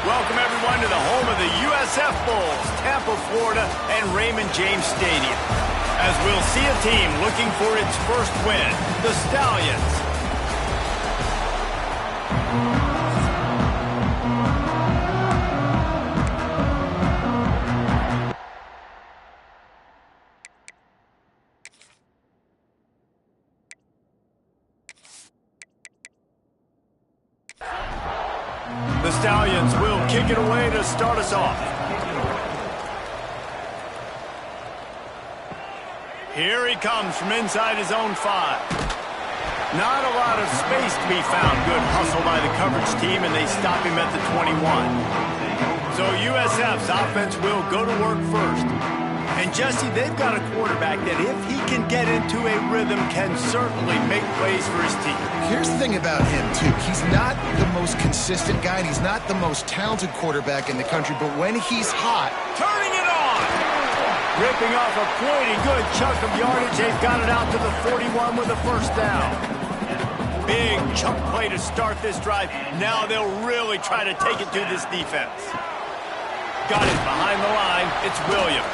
Welcome, everyone, to the home of the USF Bulls, Tampa, Florida, and Raymond James Stadium. As we'll see a team looking for its first win, the Stallions. The Stallions will kick it away to start us off. Here he comes from inside his own 5. Not a lot of space to be found. Good hustle by the coverage team, and they stop him at the 21. So USF's offense will go to work first. And Jesse, they've got a quarterback that if he can get into a rhythm can certainly make plays for his team. Here's the thing about him, too. He's not the most consistent guy, and he's not the most talented quarterback in the country, but when he's hot... Turning it on! Ripping off a pretty good chunk of yardage. They've got it out to the 41 with a first down. Big chunk play to start this drive. Now they'll really try to take it to this defense. Got it behind the line. It's Williams.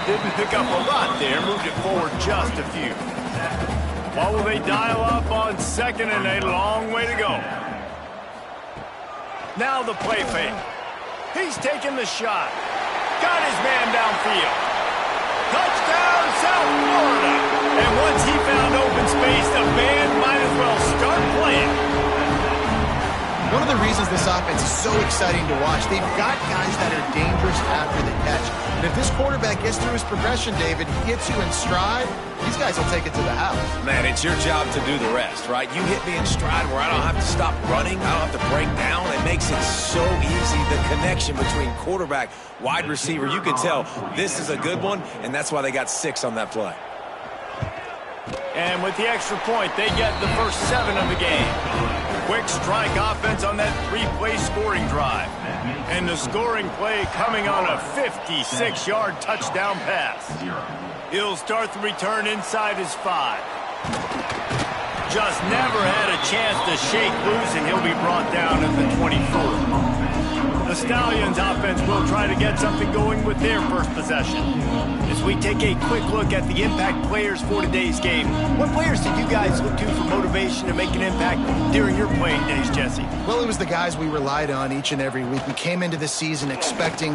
Didn't pick up a lot there, moved it forward just a few. What will they dial up on second and a long way to go? Now the play fake. He's taking the shot. Got his man downfield. Touchdown, South Florida. And once he found open space, the band might as well start playing. One of the reasons this offense is so exciting to watch, they've got guys that are dangerous after the catch. And if this quarterback gets through his progression, David, he hits you in stride, these guys will take it to the house. Man, it's your job to do the rest, right? You hit me in stride where I don't have to stop running, I don't have to break down. It makes it so easy, the connection between quarterback, wide receiver. You can tell this is a good one, and that's why they got 6 on that play. And with the extra point, they get the first 7 of the game. Quick strike offense on that 3-play scoring drive. And the scoring play coming on a 56-yard touchdown pass. He'll start the return inside his 5. Just never had a chance to shake loose, and he'll be brought down at the 24. The Stallions offense will try to get something going with their first possession. As we take a quick look at the impact players for today's game, what players did you guys look to for motivation to make an impact during your playing days, Jesse? Well, it was the guys we relied on each and every week. We came into the season expecting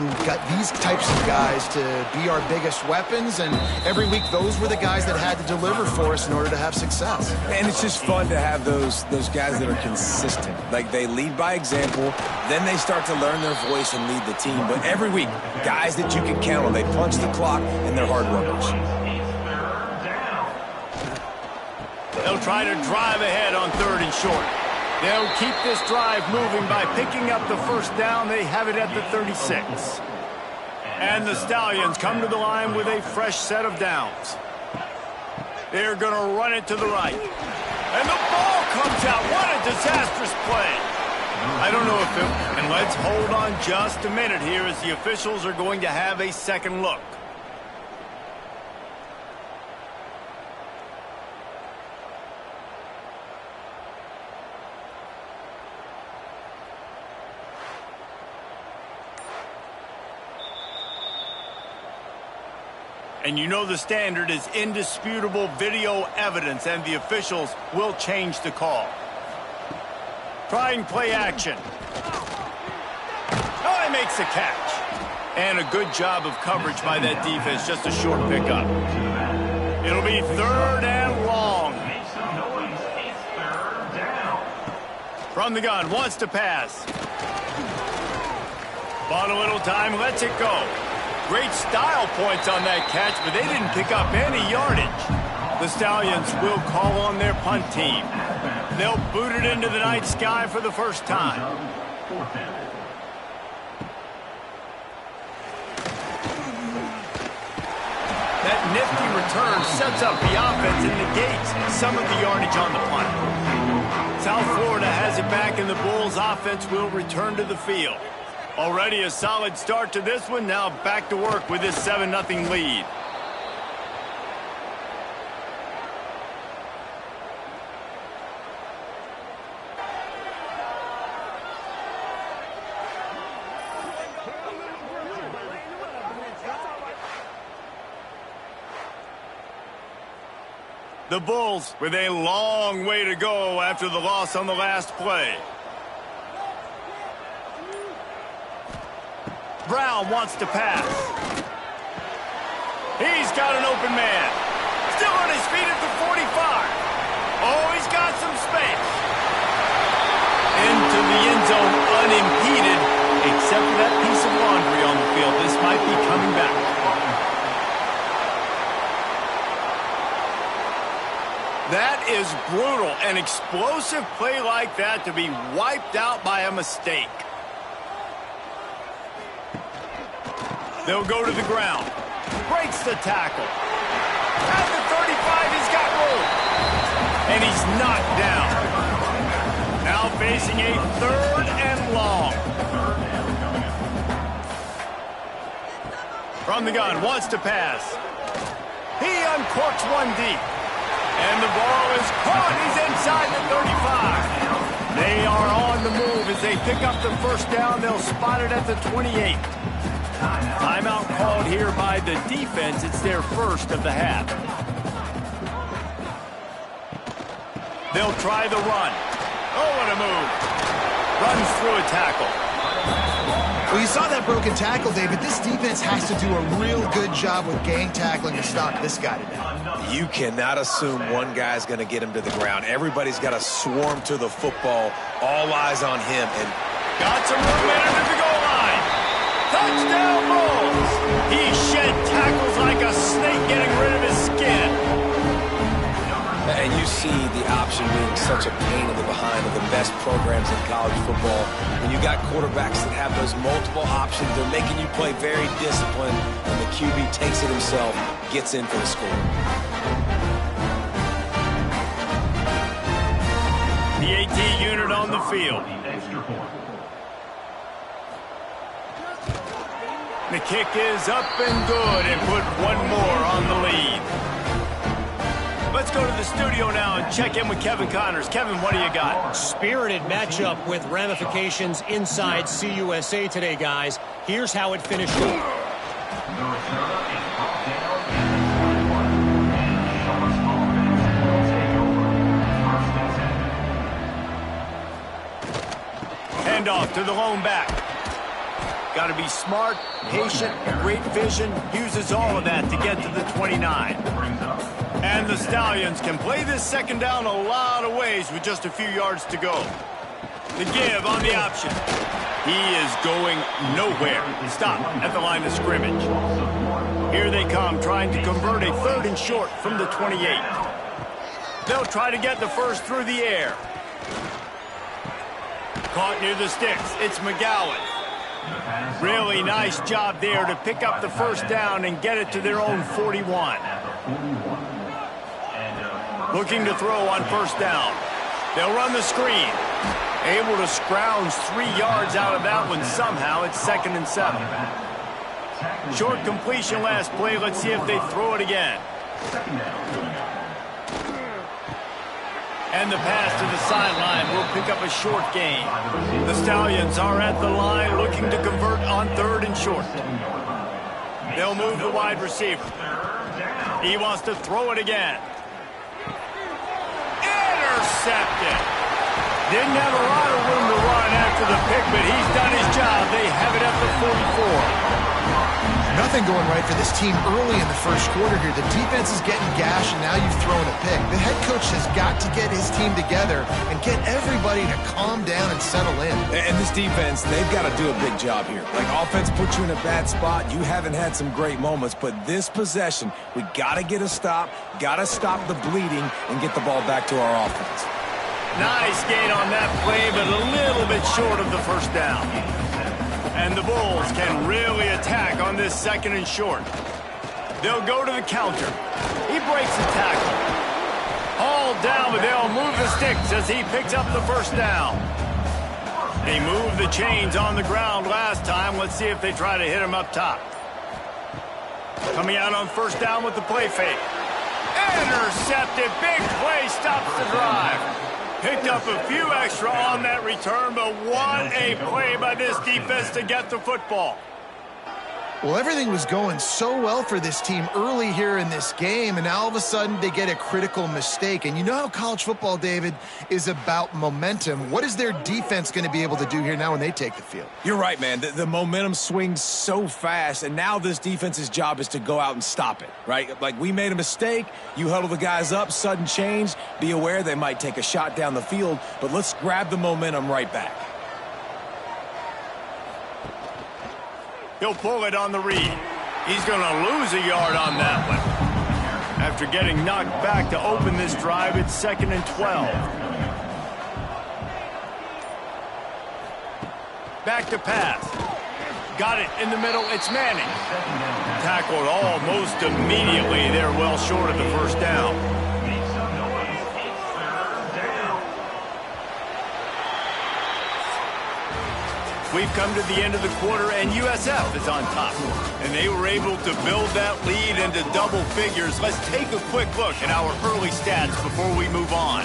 these types of guys to be our biggest weapons, and every week those were the guys that had to deliver for us in order to have success. And it's just fun to have those guys that are consistent. Like, they lead by example, then they start to learn their voice and lead the team. But every week, guys that you can count on, they punch the clock, and they're hard workers. They'll try to drive ahead on 3rd and short. They'll keep this drive moving by picking up the first down. They have it at the 36. And the Stallions come to the line with a fresh set of downs. They're going to run it to the right. And the ball comes out. What a disastrous play. I don't know if it... And let's hold on just a minute here as the officials are going to have a second look. And you know the standard is indisputable video evidence, and the officials will change the call. Trying play action. Oh, he makes a catch. And a good job of coverage by that defense, just a short pickup. It'll be 3rd and long. From the gun, wants to pass. Bought a little time, lets it go. Great style points on that catch, but they didn't pick up any yardage. The Stallions will call on their punt team. They'll boot it into the night sky for the first time. That nifty return sets up the offense and negates some of the yardage on the punt. South Florida has it back, and the Bulls offense will return to the field. Already a solid start to this one. Now back to work with this 7-0 lead. The Bulls with a long way to go after the loss on the last play. Brown wants to pass. He's got an open man. Still on his feet at the 45. Oh, he's got some space. Into the end zone unimpeded, except for that piece of laundry on the field. This might be coming back. That is brutal. An explosive play like that to be wiped out by a mistake. They'll go to the ground. Breaks the tackle. At the 35, he's got room. And he's knocked down. Now facing a 3rd and long. From the gun, wants to pass. He uncorks one deep. And the ball is caught. He's inside the 35. They are on the move as they pick up the first down. They'll spot it at the 28. Timeout called here by the defense. It's their first of the half. They'll try the run. Oh, what a move. Runs through a tackle. Well, you saw that broken tackle, David. This defense has to do a real good job with gang tackling to stop this guy today. You cannot assume one guy's going to get him to the ground. Everybody's got to swarm to the football. All eyes on him. And got some room in under the goal line. Touchdown Bulls. He shed tackles like a snake getting rid of his skin. And you see the option being such a pain in the behind of the best programs in college football. When you got quarterbacks that have those multiple options, they're making you play very disciplined, and the QB takes it himself, gets in for the score. The AT unit on the field. The kick is up and good and put one more on the lead. Let's go to the studio now and check in with Kevin Connors. Kevin, what do you got? Spirited matchup with ramifications inside CUSA today, guys. Here's how it finished up. Handoff to the lone back. Got to be smart, patient, great vision. Uses all of that to get to the 29. And the Stallions can play this second down a lot of ways with just a few yards to go. The give on the option. He is going nowhere. Stop at the line of scrimmage. Here they come, trying to convert a 3rd and short from the 28. They'll try to get the first through the air. Caught near the sticks. It's McGowan. Really nice job there to pick up the first down and get it to their own 41. Looking to throw on first down. They'll run the screen. Able to scrounge 3 yards out of that one somehow. It's 2nd and 7. Short completion last play. Let's see if they throw it again. And the pass to the sideline will pick up a short gain. The Stallions are at the line looking to convert on 3rd and short. They'll move the wide receiver. He wants to throw it again. Intercepted. Didn't have a lot of room to run after the pick, but he's done his job. They have it at the 44. Nothing going right for this team early in the first quarter here. The defense is getting gashed, and now you've thrown a pick. The head coach has got to get his team together and get everybody to calm down and settle in. And this defense, they've got to do a big job here. Like, offense puts you in a bad spot. You haven't had some great moments, but this possession, we got to get a stop, got to stop the bleeding, and get the ball back to our offense. Nice gain on that play, but a little bit short of the first down. And the Bulls can really attack on this 2nd and short. They'll go to the counter. He breaks the tackle. Hauled down, but they'll move the sticks as he picks up the first down. They moved the chains on the ground last time. Let's see if they try to hit him up top. Coming out on first down with the play fake. Intercepted. Big play stops the drive. Picked up a few extra on that return, but what a play by this defense to get the football. Well, everything was going so well for this team early here in this game, and now all of a sudden they get a critical mistake. And you know how college football, David, is about momentum. What is their defense going to be able to do here now when they take the field? You're right, man. The momentum swings so fast, and now this defense's job is to go out and stop it, right? Like, we made a mistake, you huddle the guys up, sudden change, be aware they might take a shot down the field, but let's grab the momentum right back. He'll pull it on the read. He's going to lose a yard on that one. After getting knocked back to open this drive, it's 2nd and 12. Back to pass. Got it in the middle. It's Manning. Tackled almost immediately. They're well short of the first down. We've come to the end of the quarter, and USF is on top. And they were able to build that lead into double figures. Let's take a quick look at our early stats before we move on.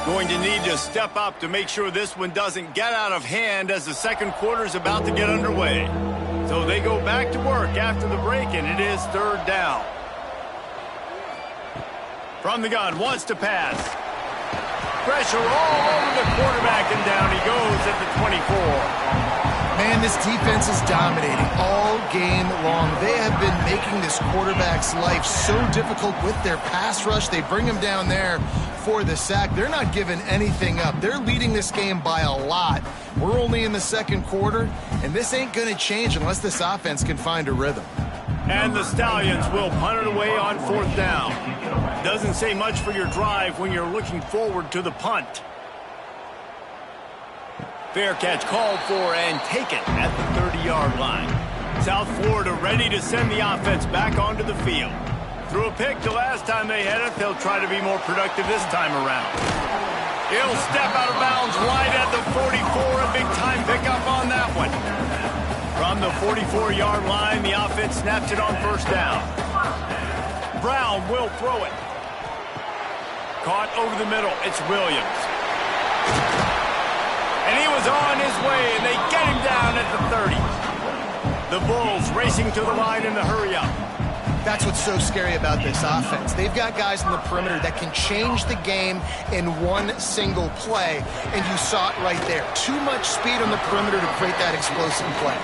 Going to need to step up to make sure this one doesn't get out of hand as the second quarter is about to get underway. So they go back to work after the break, and it is 3rd down. From the gun, wants to pass. Pressure all over the quarterback, and down he goes at the 24. Man, this defense is dominating all game long. They have been making this quarterback's life so difficult with their pass rush. They bring him down there for the sack. They're not giving anything up. They're leading this game by a lot. We're only in the second quarter, and this ain't going to change unless this offense can find a rhythm. And the Stallions will punt it away on 4th down. Doesn't say much for your drive when you're looking forward to the punt. Fair catch called for and taken at the 30-yard line. South Florida ready to send the offense back onto the field. Threw a pick the last time they had it. They'll try to be more productive this time around. He'll step out of bounds right at the 44. A big-time pickup on that one. From the 44-yard line, the offense snaps it on 1st down. Brown will throw it. Caught over the middle. It's Williams. And he was on his way, and they get him down at the 30. The Bulls racing to the line in the hurry-up. That's what's so scary about this offense. They've got guys in the perimeter that can change the game in one single play, and you saw it right there. Too much speed on the perimeter to create that explosive play.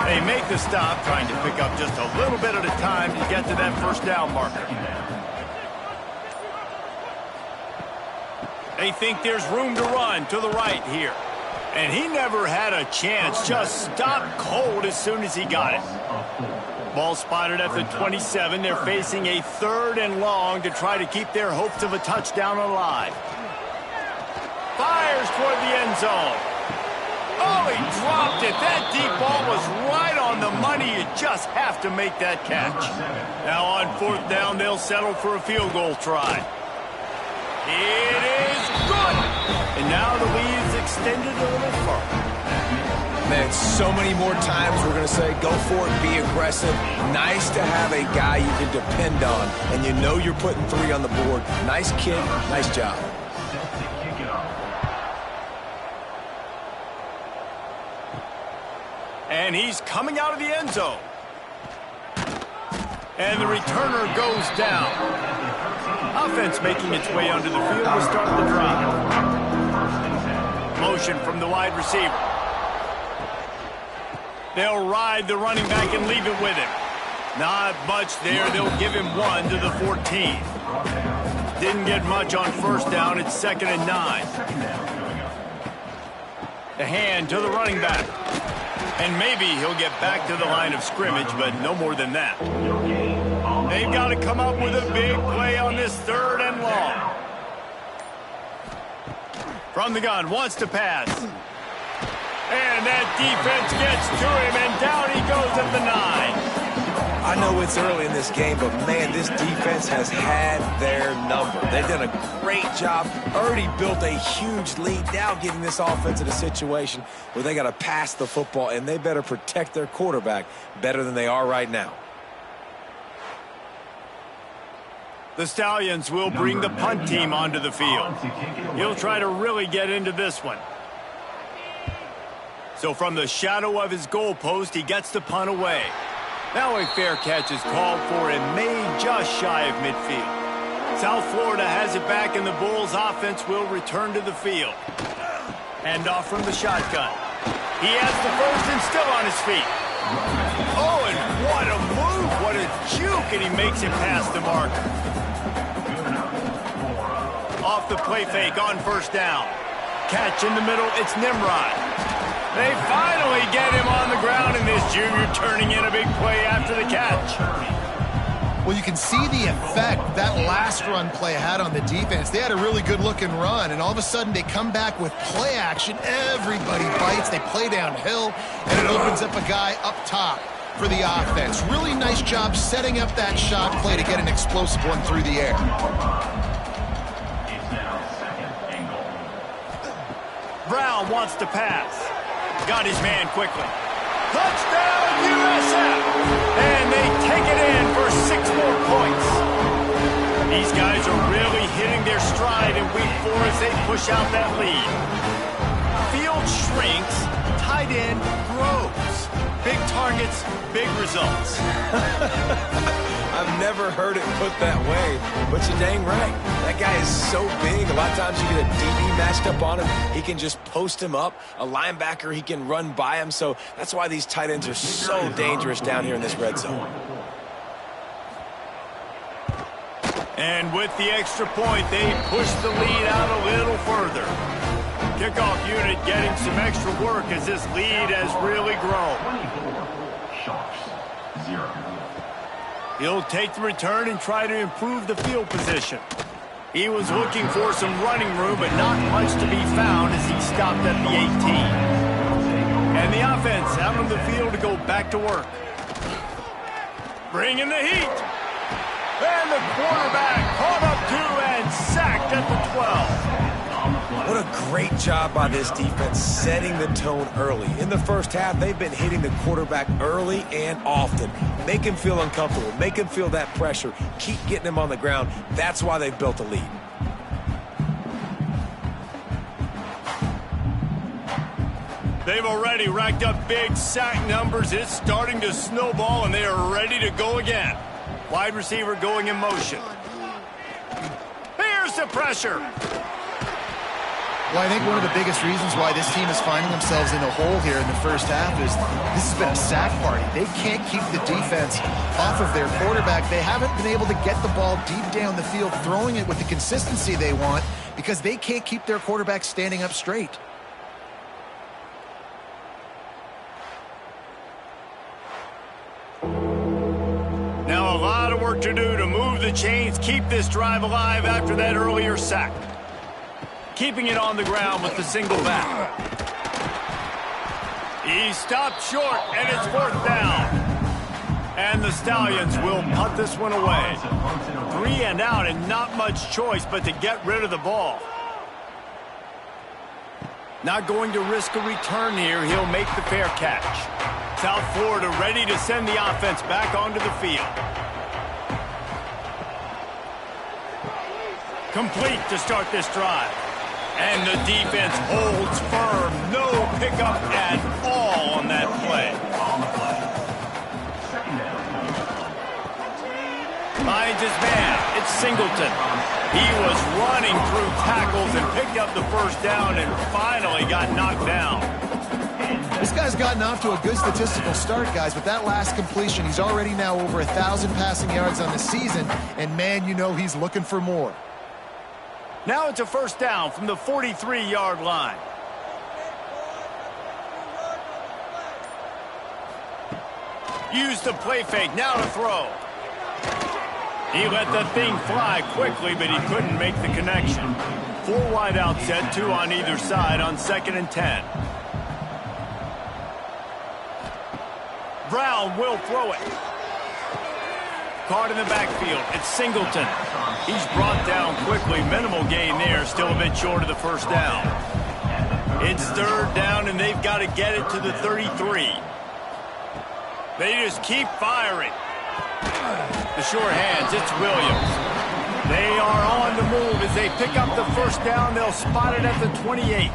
They make the stop, trying to pick up just a little bit at a time to get to that 1st down marker. They think there's room to run to the right here. And he never had a chance, just stopped cold as soon as he got it. Ball spotted at the 27. They're facing a 3rd and long to try to keep their hopes of a touchdown alive. Fires toward the end zone. Oh, he dropped it. That deep ball was right on the money. You just have to make that catch. Now on 4th down, they'll settle for a field goal try. It is good. And now the lead's extended a little further. Man, so many more times we're going to say, go for it, be aggressive. Nice to have a guy you can depend on, and you know you're putting 3 on the board. Nice kick, nice job. And he's coming out of the end zone. And the returner goes down. Offense making its way onto the field to start the drive. Motion from the wide receiver. They'll ride the running back and leave it with him. Not much there. They'll give him 1 to the 14. Didn't get much on 1st down. It's 2nd and 9. The hand to the running back. And maybe he'll get back to the line of scrimmage, but no more than that. They've got to come up with a big play on this 3rd and long. From the gun, wants to pass. And that defense gets to him, and down he goes at the 9. I know it's early in this game, but man, this defense has had their number. They've done a great job, already built a huge lead, now getting this offense in a situation where they got to pass the football, and they better protect their quarterback better than they are right now. The Stallions will bring the punt team onto the field. He'll try to really get into this one. So from the shadow of his goalpost, he gets the punt away. Now a fair catch is called for and made just shy of midfield. South Florida has it back, and the Bulls offense will return to the field. Hand off from the shotgun. He has the first and still on his feet. Oh, and what a move, what a juke, and he makes it past the marker. Off the play fake on first down. Catch in the middle, it's Nimrod. They finally get him on the ground, and this junior turning in a big play after the catch. Well, you can see the effect that last run play had on the defense. They had a really good-looking run, and all of a sudden they come back with play action. Everybody bites. They play downhill, and it opens up a guy up top for the offense. Really nice job setting up that shot play to get an explosive one through the air. Brown wants to pass. Got his man quickly. Touchdown, USF! And they take it in for 6 more points. These guys are really hitting their stride in week 4 as they push out that lead. Field shrinks, tight end grows. Big targets, big results. I've never heard it put that way, but you're dang right. That guy is so big. A lot of times you get a DB matched up on him. He can just post him up. A linebacker, he can run by him. So that's why these tight ends are so dangerous down here in this red zone. And with the extra point, they push the lead out a little further. Kickoff unit getting some extra work as this lead has really grown. He'll take the return and try to improve the field position. He was looking for some running room, but not much to be found as he stopped at the 18. And the offense out on the field to go back to work. Bringing the heat. And the quarterback caught up to and sacked at the 12. What a great job by this defense setting the tone early. In the first half, they've been hitting the quarterback early and often. Make him feel uncomfortable. Make him feel that pressure. Keep getting him on the ground. That's why they've built a lead. They've already racked up big sack numbers. It's starting to snowball, and they are ready to go again. Wide receiver going in motion. Here's the pressure. Well, I think one of the biggest reasons why this team is finding themselves in a hole here in the first half is this has been a sack party. They can't keep the defense off of their quarterback. They haven't been able to get the ball deep down the field, throwing it with the consistency they want because they can't keep their quarterback standing up straight. Now a lot of work to do to move the chains, keep this drive alive after that earlier sack. Keeping it on the ground with the single back. He stopped short, and it's 4th down. And the Stallions will punt this one away. 3 and out, and not much choice but to get rid of the ball. Not going to risk a return here. He'll make the fair catch. South Florida ready to send the offense back onto the field. Complete to start this drive. And the defense holds firm. No pickup at all on that play. Finds his man. It's Singleton. He was running through tackles and picked up the first down and finally got knocked down. This guy's gotten off to a good statistical start, guys, but that last completion, he's already now over 1,000 passing yards on the season, and man, you know he's looking for more. Now it's a first down from the 43-yard line. Use the play fake, now to throw. He let the thing fly quickly, but he couldn't make the connection. 4 wide out set, 2 on either side on 2nd and 10. Brown will throw it. Caught in the backfield. It's Singleton. He's brought down quickly. Minimal gain there. Still a bit short of the first down. It's 3rd down, and they've got to get it to the 33. They just keep firing. The sure hands. It's Williams. They are on the move as they pick up the first down. They'll spot it at the 28.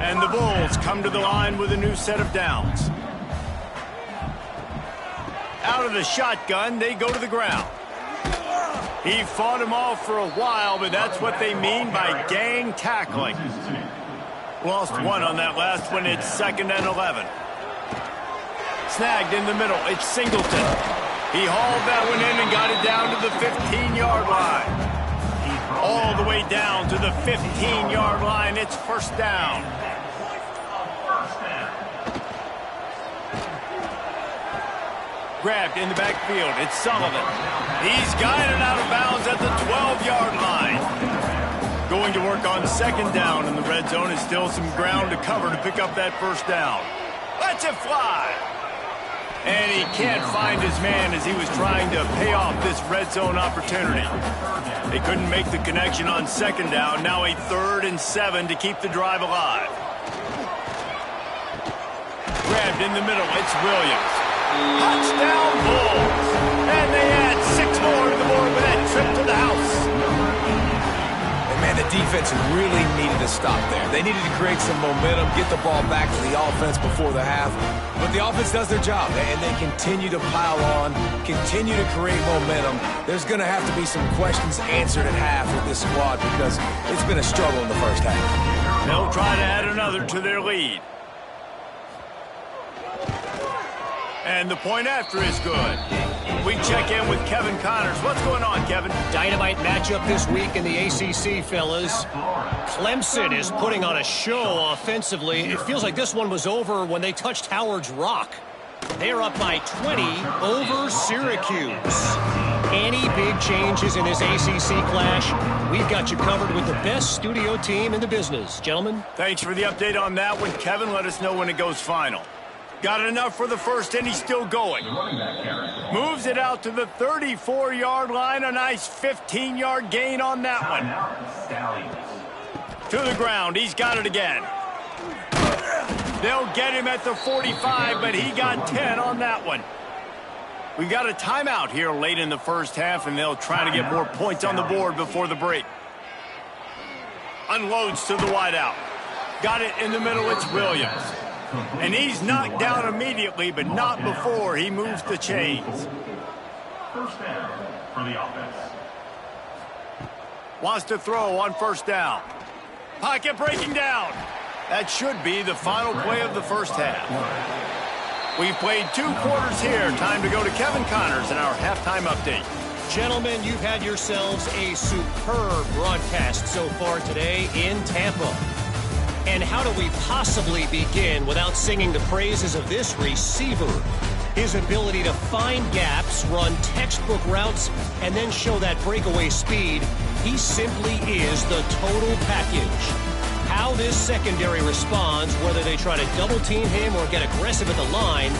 And the Bulls come to the line with a new set of downs. Out of the shotgun, they go to the ground. He fought him off for a while, but that's what they mean by gang tackling. Lost one on that last one. It's 2nd and 11. Snagged in the middle. It's Singleton. He hauled that one in and got it down to the 15-yard line. All the way down to the 15-yard line. It's 1st down. Grabbed in the backfield. It's Sullivan. He's guided out of bounds at the 12-yard line. Going to work on 2nd down in the red zone. Is still some ground to cover to pick up that 1st down. Lets it fly. And he can't find his man as he was trying to pay off this red zone opportunity. They couldn't make the connection on 2nd down. Now a 3rd and 7 to keep the drive alive. Grabbed in the middle. It's Williams. Touchdown Bulls. And they add 6 more to the board with that trip to the house. And man, the defense really needed to stop there. They needed to create some momentum, get the ball back to the offense before the half. But the offense does their job, and they continue to pile on, continue to create momentum. There's going to have to be some questions answered at half with this squad because it's been a struggle in the first half. They'll try to add another to their lead. And the point after is good. We check in with Kevin Connors. What's going on, Kevin? Dynamite matchup this week in the ACC, fellas. Clemson is putting on a show offensively. It feels like this one was over when they touched Howard's Rock. They're up by 20 over Syracuse. Any big changes in this ACC clash? We've got you covered with the best studio team in the business. Gentlemen? Thanks for the update on that one, Kevin. Let us know when it goes final. Got enough for the first, and he's still going. Moves it out to the 34-yard line. A nice 15-yard gain on that one. To the ground. He's got it again. They'll get him at the 45, but he got 10 on that one. We got a timeout here late in the first half, and they'll try to get more points on the board before the break. Unloads to the wideout. Got it in the middle. It's Williams. And he's knocked down immediately, but not before he moves the chains. 1st down for the offense. Wants to throw on 1st down. Pocket breaking down. That should be the final play of the first half. We've played 2 quarters here. Time to go to Kevin Connors in our halftime update. Gentlemen, you've had yourselves a superb broadcast so far today in Tampa. And how do we possibly begin without singing the praises of this receiver? His ability to find gaps, run textbook routes, and then show that breakaway speed. He simply is the total package. How this secondary responds, whether they try to double team him or get aggressive at the line,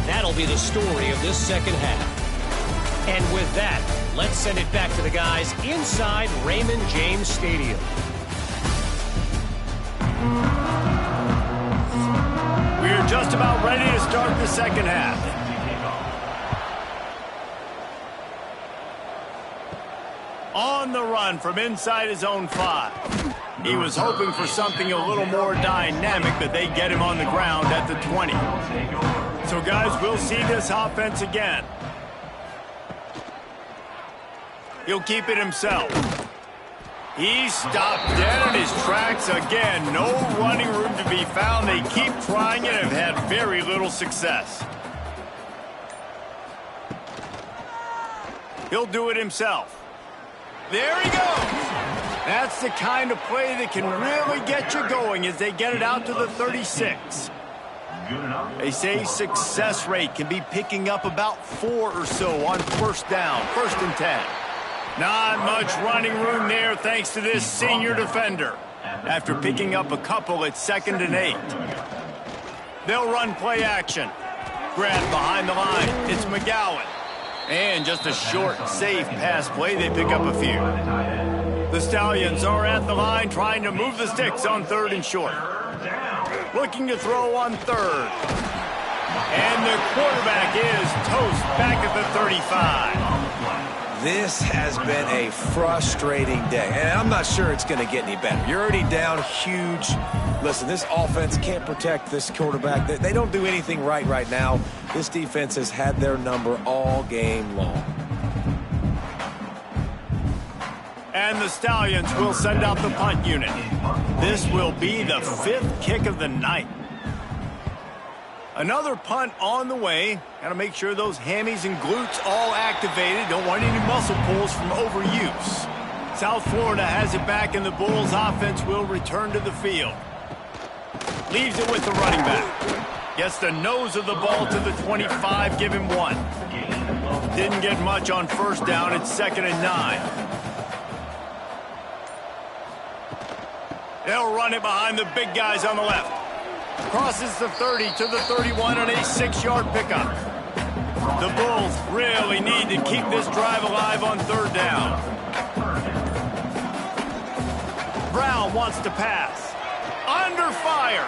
that'll be the story of this second half. And with that, let's send it back to the guys inside Raymond James Stadium. We're just about ready to start the second half. On the run from inside his own 5. He was hoping for something a little more dynamic, but they get him on the ground at the 20. So, guys, we'll see this offense again. He'll keep it himself. He stopped dead in his tracks again. No running room to be found. They keep trying it and have had very little success. He'll do it himself. There he goes. That's the kind of play that can really get you going as they get it out to the 36. They say success rate can be picking up about 4 or so on 1st down, 1st and 10. Not much running room there thanks to this senior defender. After picking up a couple, it's 2nd and 8. They'll run play action. Grab behind the line. It's McGowan. And just a short, safe pass play. They pick up a few. The Stallions are at the line trying to move the sticks on 3rd and short. Looking to throw on 3rd. And the quarterback is toast back at the 35. This has been a frustrating day, and I'm not sure it's going to get any better. You're already down huge. Listen, this offense can't protect this quarterback. They don't do anything right now. This defense has had their number all game long. And the Stallions will send out the punt unit. This will be the 5th kick of the night. Another punt on the way. Got to make sure those hammies and glutes all activated. Don't want any muscle pulls from overuse. South Florida has it back, and the Bulls offense will return to the field. Leaves it with the running back. Gets the nose of the ball to the 25, give him 1. Didn't get much on first down. It's 2nd and 9. They'll run it behind the big guys on the left. Crosses the 30 to the 31 on a 6-yard pickup. The Bulls really need to keep this drive alive on 3rd down. Brown wants to pass. Under fire.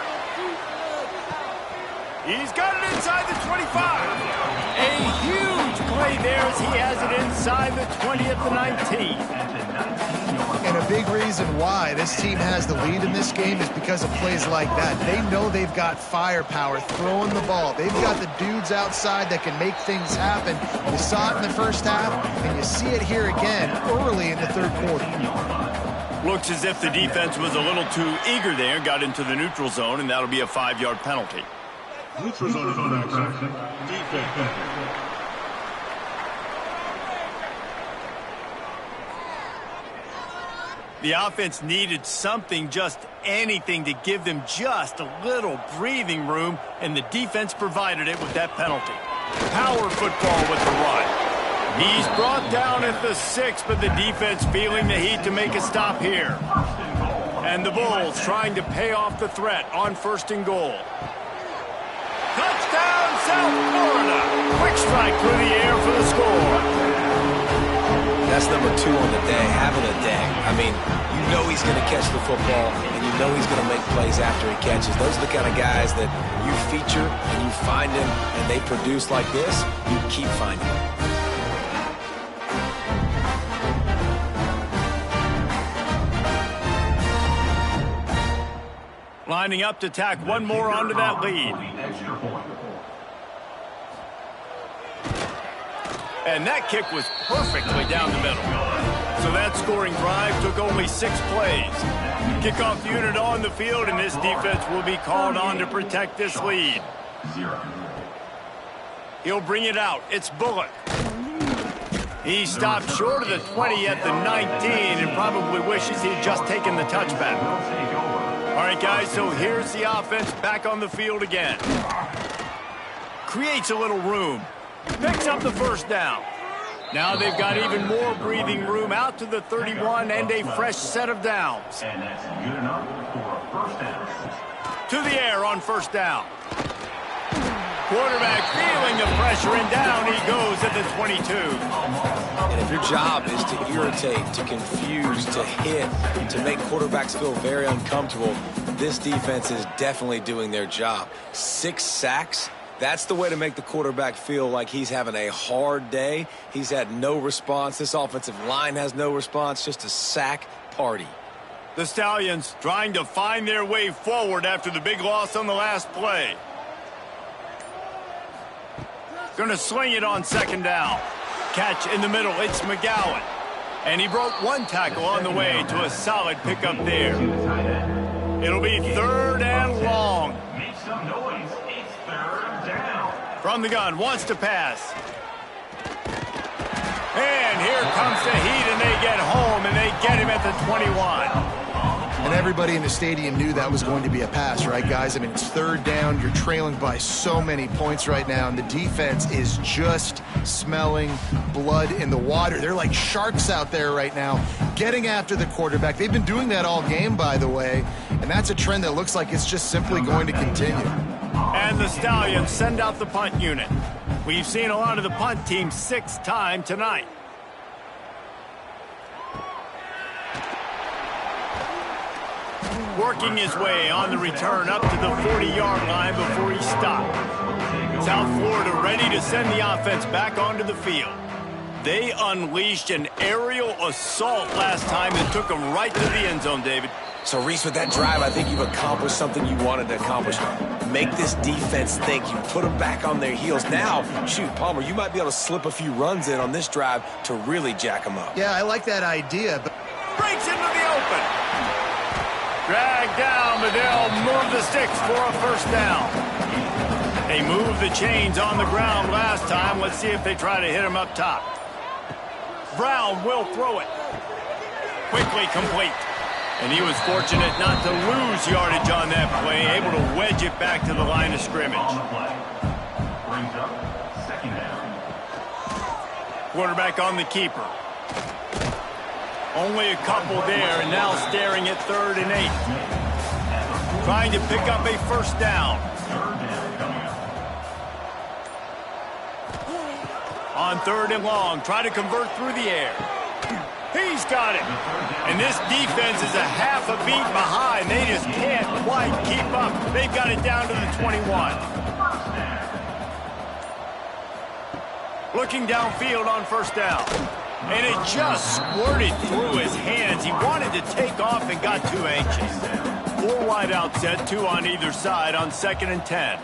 He's got it inside the 25. A huge play there as he has it inside the 20 at the 19. And a big reason why this team has the lead in this game is because of plays like that. They know they've got firepower throwing the ball. They've got the dudes outside that can make things happen. You saw it in the first half, and you see it here again early in the 3rd quarter. Looks as if the defense was a little too eager there, got into the neutral zone, and that'll be a 5-yard penalty. Neutral zone infraction. Defense. The offense needed something, just anything, to give them just a little breathing room, and the defense provided it with that penalty. Power football with the run. He's brought down at the 6, but the defense feeling the heat to make a stop here. And the Bulls trying to pay off the threat on 1st and goal. Touchdown, South Florida. Quick strike through the air for the score. That's number 2 on the day, having a day. I mean, you know he's going to catch the football, and you know he's going to make plays after he catches. Those are the kind of guys that you feature and you find them, and they produce like this, you keep finding them. Lining up to tack one more onto that lead. And that kick was perfectly down the middle. So that scoring drive took only 6 plays. Kickoff unit on the field, and this defense will be called on to protect this lead. He'll bring it out. It's Bullock. He stopped short of the 20 at the 19 and probably wishes he'd just taken the touchback. All right, guys, so here's the offense back on the field again. Creates a little room. Picks up the 1st down. Now they've got even more breathing room out to the 31 and a fresh set of downs. And that's good enough for a 1st down. To the air on 1st down. Quarterback feeling the pressure, and down he goes at the 22. And if your job is to irritate, to confuse, to hit, to make quarterbacks feel very uncomfortable, this defense is definitely doing their job. 6 sacks. That's the way to make the quarterback feel like he's having a hard day. He's had no response. This offensive line has no response, just a sack party. The Stallions trying to find their way forward after the big loss on the last play. Going to sling it on 2nd down. Catch in the middle, it's McGowan. And he broke 1 tackle on the way to a solid pickup there. It'll be 3rd and long. Make some noise. It's 3rd down. From the gun, wants to pass. And here comes the heat, and they get home, and they get him at the 21. And everybody in the stadium knew that was going to be a pass, right, guys? I mean, it's 3rd down. You're trailing by so many points right now, and the defense is just smelling blood in the water. They're like sharks out there right now, getting after the quarterback. They've been doing that all game, by the way, and that's a trend that looks like it's just simply going to continue. And the Stallions send out the punt unit. We've seen a lot of the punt team 6 times tonight. Working his way on the return up to the 40-yard line before he stopped. South Florida ready to send the offense back onto the field. They unleashed an aerial assault last time and took them right to the end zone, David. So, Reese, with that drive, I think you've accomplished something you wanted to accomplish. Make this defense think. You put them back on their heels. Now, shoot, Palmer, you might be able to slip a few runs in on this drive to really jack them up. Yeah, I like that idea, but Breaks into the open. Dragged down, but they'll move the sticks for a first down. They moved the chains on the ground last time. Let's see if they try to hit him up top. Brown will throw it. Quickly complete. And he was fortunate not to lose yardage on that play, able to wedge it back to the line of scrimmage. Brings up second down. Quarterback on the keeper. Only a couple there, and now staring at 3rd and 8. Trying to pick up a first down. On 3rd and long, try to convert through the air. He's got it. And this defense is a half a beat behind. They just can't quite keep up. They've got it down to the 21. Looking downfield on first down. And it just squirted through his hands. He wanted to take off and got too anxious. 4 wide out set, 2 on either side on 2nd and 10.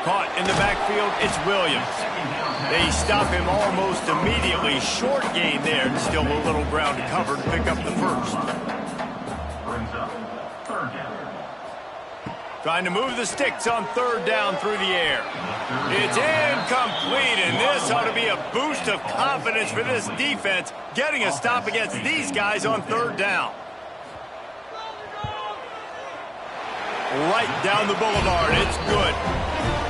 Caught in the backfield, it's Williams. They stop him almost immediately. Short gain there, and still a little ground to cover to pick up the first. Brings up 3rd down. Trying to move the sticks on 3rd down through the air. It's incomplete, and this ought to be a boost of confidence for this defense, getting a stop against these guys on 3rd down. Right down the boulevard, it's good.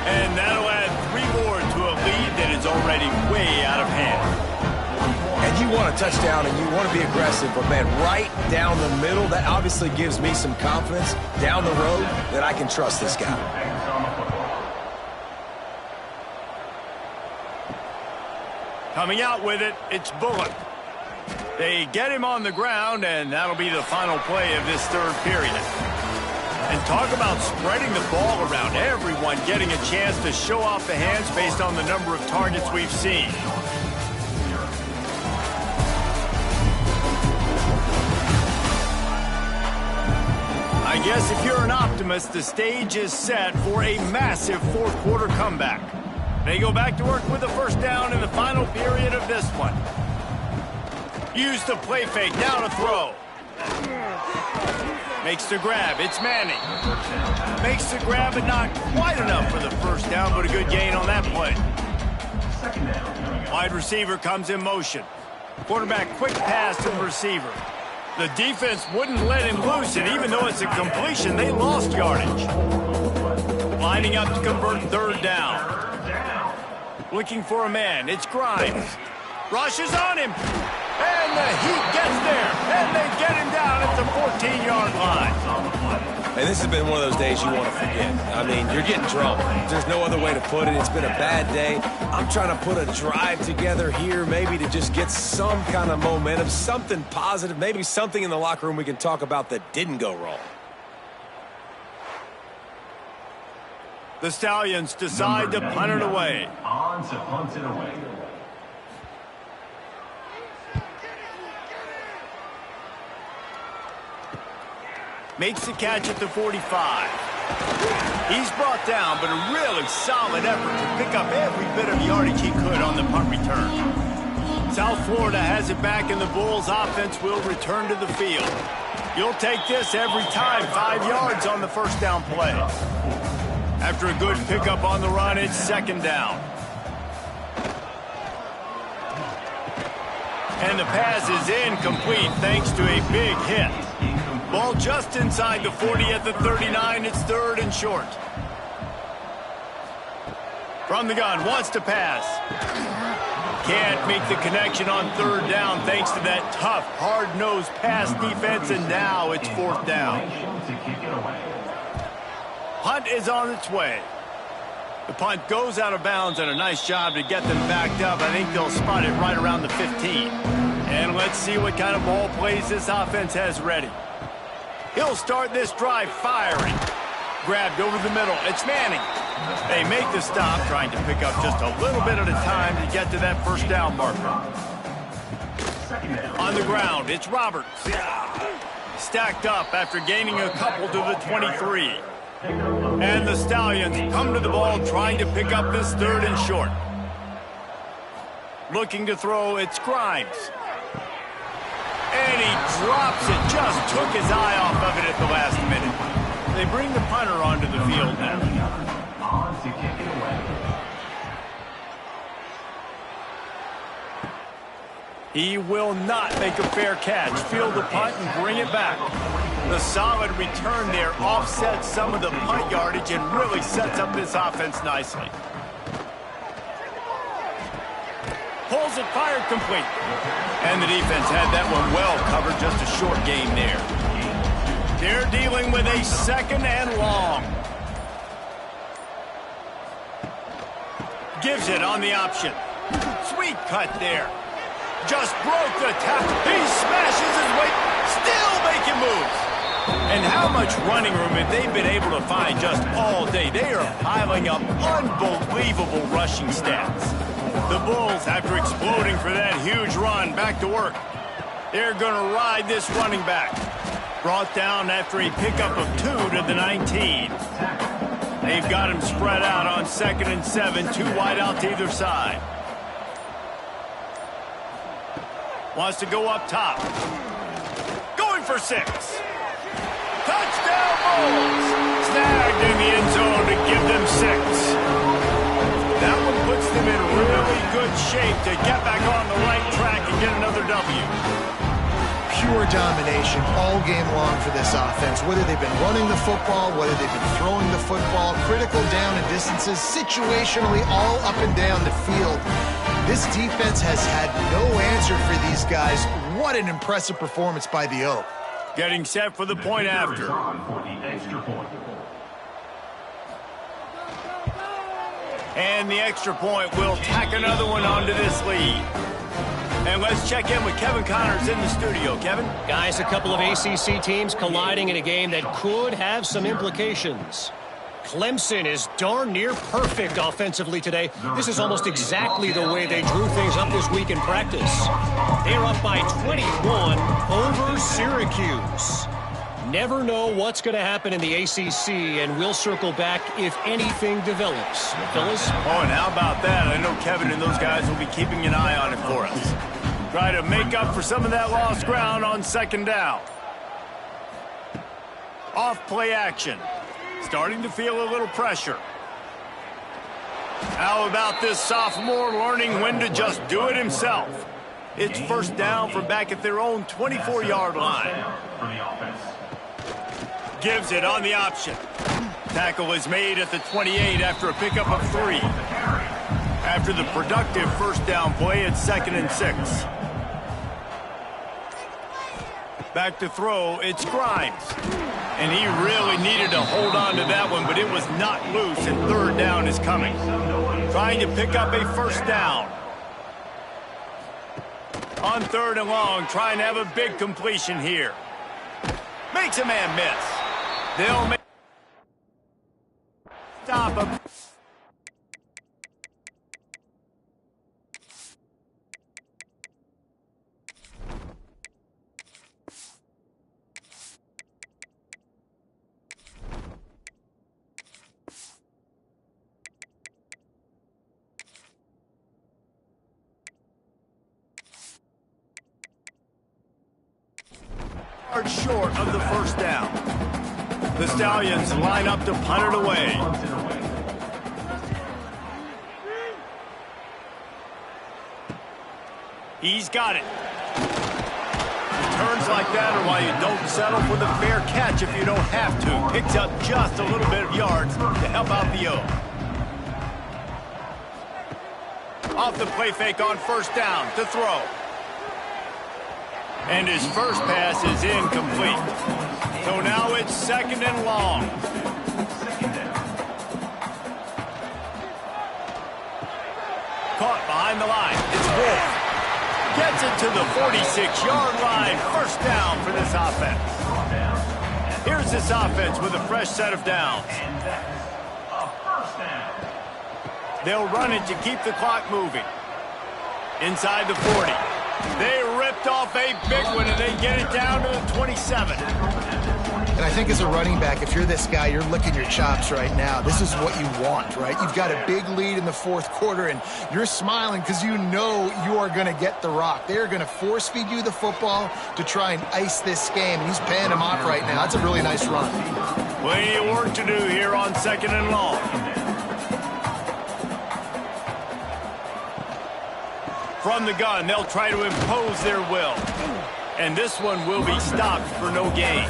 And that'll add 3 more to a lead that is already way out of hand. And you want a touchdown and you want to be aggressive, but, man, right down the middle, that obviously gives me some confidence down the road that I can trust this guy. Coming out with it, it's Bullock. They get him on the ground, and that'll be the final play of this 3rd period. And talk about spreading the ball around. Everyone getting a chance to show off the hands based on the number of targets we've seen. I guess if you're an optimist, the stage is set for a massive 4th quarter comeback. They go back to work with the first down in the final period of this one. Use the play fake, now to throw. Makes the grab, it's Manning. Makes the grab, but not quite enough for the first down, but a good gain on that play. Wide receiver comes in motion. Quarterback quick pass to the receiver. The defense wouldn't let him loose, and even though it's a completion, they lost yardage. Lining up to convert 3rd down. Looking for a man, it's Grimes. Rushes on him. And the Heat gets there, and they get him down at the 14-yard line. And this has been one of those days you want to forget. I mean, you're getting drunk. There's no other way to put it. It's been a bad day. I'm trying to put a drive together here, maybe to just get some kind of momentum, something positive, maybe something in the locker room we can talk about that didn't go wrong. The Stallions decide to punt it away. On to punt it away. Makes the catch at the 45. He's brought down, but a really solid effort to pick up every bit of yardage he could on the punt return. South Florida has it back, and the Bulls offense will return to the field. You'll take this every time. 5 yards on the first down play. After a good pickup on the run, it's 2nd down. And the pass is incomplete thanks to a big hit. Ball just inside the 40 at the 39. It's 3rd and short. From the gun, wants to pass. Can't make the connection on 3rd down thanks to that tough, hard-nosed pass defense, and now it's 4th down. Punt is on its way. The punt goes out of bounds, and a nice job to get them backed up. I think they'll spot it right around the 15. And let's see what kind of ball plays this offense has ready. He'll start this drive firing. Grabbed over the middle. It's Manning. They make the stop, trying to pick up just a little bit at a time to get to that first down marker. On the ground, it's Roberts. Stacked up after gaining a couple to the 23. And the Stallions come to the ball trying to pick up this third and short. Looking to throw, it's Grimes. And he drops it, just took his eye off of it at the last minute. They bring the punter onto the field now. On to kick it away. He will not make a fair catch. Field the punt and bring it back. The solid return there offsets some of the punt yardage and really sets up this offense nicely. Pulls it, fired, complete. And the defense had that one well covered, just a short gain there. They're dealing with a second and long. Gives it on the option. Sweet cut there. Just broke the tackle. He smashes his way, still making moves. And how much running room have they been able to find just all day? They are piling up unbelievable rushing stats. The Bulls, after exploding for that huge run, back to work. They're going to ride this running back. Brought down after a pickup of 2 to the 19. They've got him spread out on 2nd and 7, 2 wide out to either side. Wants to go up top. Going for 6. Touchdown Bulls! Snagged in the end zone to give them 6. That one puts them in really good shape to get back on the right track and get another W. Pure domination all game long for this offense. Whether they've been running the football, whether they've been throwing the football, critical down and distances, situationally all up and down the field. This defense has had no answer for these guys. What an impressive performance by the Oak. Getting set for the point after. On for the extra point. And the extra point will tack another one onto this lead. And let's check in with Kevin Connors in the studio. Kevin? Guys, a couple of ACC teams colliding in a game that could have some implications. Clemson is darn near perfect offensively today. This is almost exactly the way they drew things up this week in practice. They're up by 21 over Syracuse. Never know what's going to happen in the ACC, and we'll circle back if anything develops. Fellas? Oh, and how about that? I know Kevin and those guys will be keeping an eye on it for us. Try to make up for some of that lost ground on 2nd down. Off play action. Starting to feel a little pressure. How about this sophomore learning when to just do it himself? It's first down from back at their own 24-yard line. For the offense. Gives it on the option. Tackle is made at the 28 after a pickup of 3. After the productive first down play, it's 2nd and 6. Back to throw, it's Grimes. And he really needed to hold on to that one, but it was not loose, and 3rd down is coming. Trying to pick up a first down. On 3rd and long, trying to have a big completion here. Makes a man miss. They'll make stop him. Short of the first down. The Stallions line up to punt it away. He's got it. Returns like that are why you don't settle for the fair catch if you don't have to. Picks up just a little bit of yards to help out the O. Off the play fake on first down to throw. And his first pass is incomplete. So now it's 2nd and long. Caught behind the line. It's Wolf. Gets it to the 46-yard line. First down for this offense. Here's this offense with a fresh set of downs. They'll run it to keep the clock moving. Inside the 40. They ripped off a big one, and they get it down to the 27. And I think as a running back, if you're this guy, you're licking your chops right now. This is what you want, right? You've got a big lead in the fourth quarter, and you're smiling because you know you are going to get the rock. They're going to force-feed you the football to try and ice this game. He's paying them off right now. That's a really nice run. Plenty of work to do here on 2nd and long. From the gun, they'll try to impose their will. And this one will be stopped for no gain.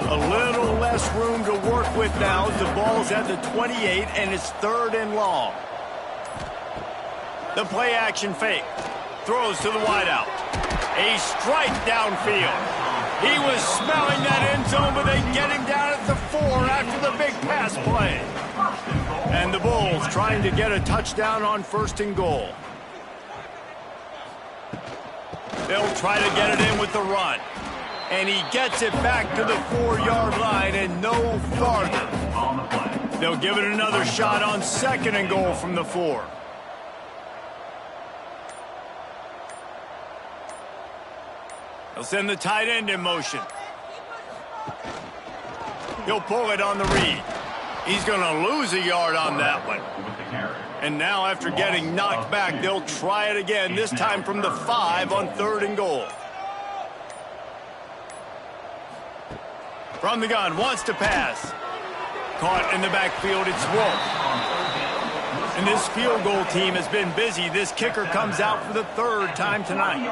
A little less room to work with now as the ball's at the 28 and it's 3rd and long. The play action fake. Throws to the wideout. A strike downfield. He was smelling that end zone, but they get him down at the 4 after the big pass play. And the Bulls trying to get a touchdown on 1st and goal. They'll try to get it in with the run. And he gets it back to the 4-yard line and no farther. They'll give it another shot on 2nd and goal from the 4. They'll send the tight end in motion. He'll pull it on the read. He's going to lose a yard on that one. And now after getting knocked back, they'll try it again, this time from the 5 on 3rd and goal. From the gun, wants to pass. Caught in the backfield, it's Wolf. And this field goal team has been busy. This kicker comes out for the 3rd time tonight.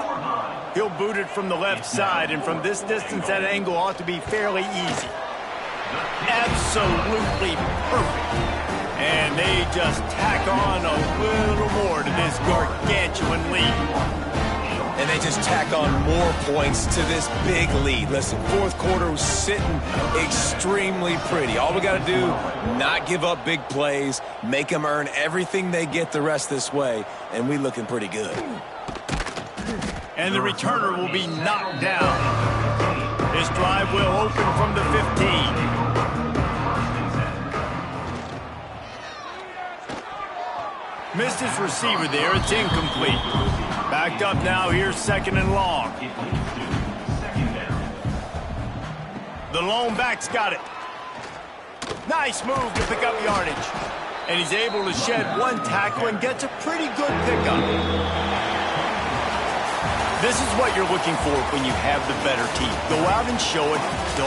He'll boot it from the left side, and from this distance, that angle ought to be fairly easy. Absolutely perfect. And they just tack on a little more to this gargantuan lead. And they just tack on more points to this big lead. Listen, 4th quarter was sitting extremely pretty. All we got to do, not give up big plays, make them earn everything they get the rest this way, and we looking pretty good. And the returner will be knocked down. This drive will open from the 15. Missed his receiver there. It's incomplete. Backed up now. Here's 2nd and long. The lone back's got it. Nice move to pick up yardage. And he's able to shed one tackle and gets a pretty good pickup. This is what you're looking for when you have the better team. Go out and show it. Don't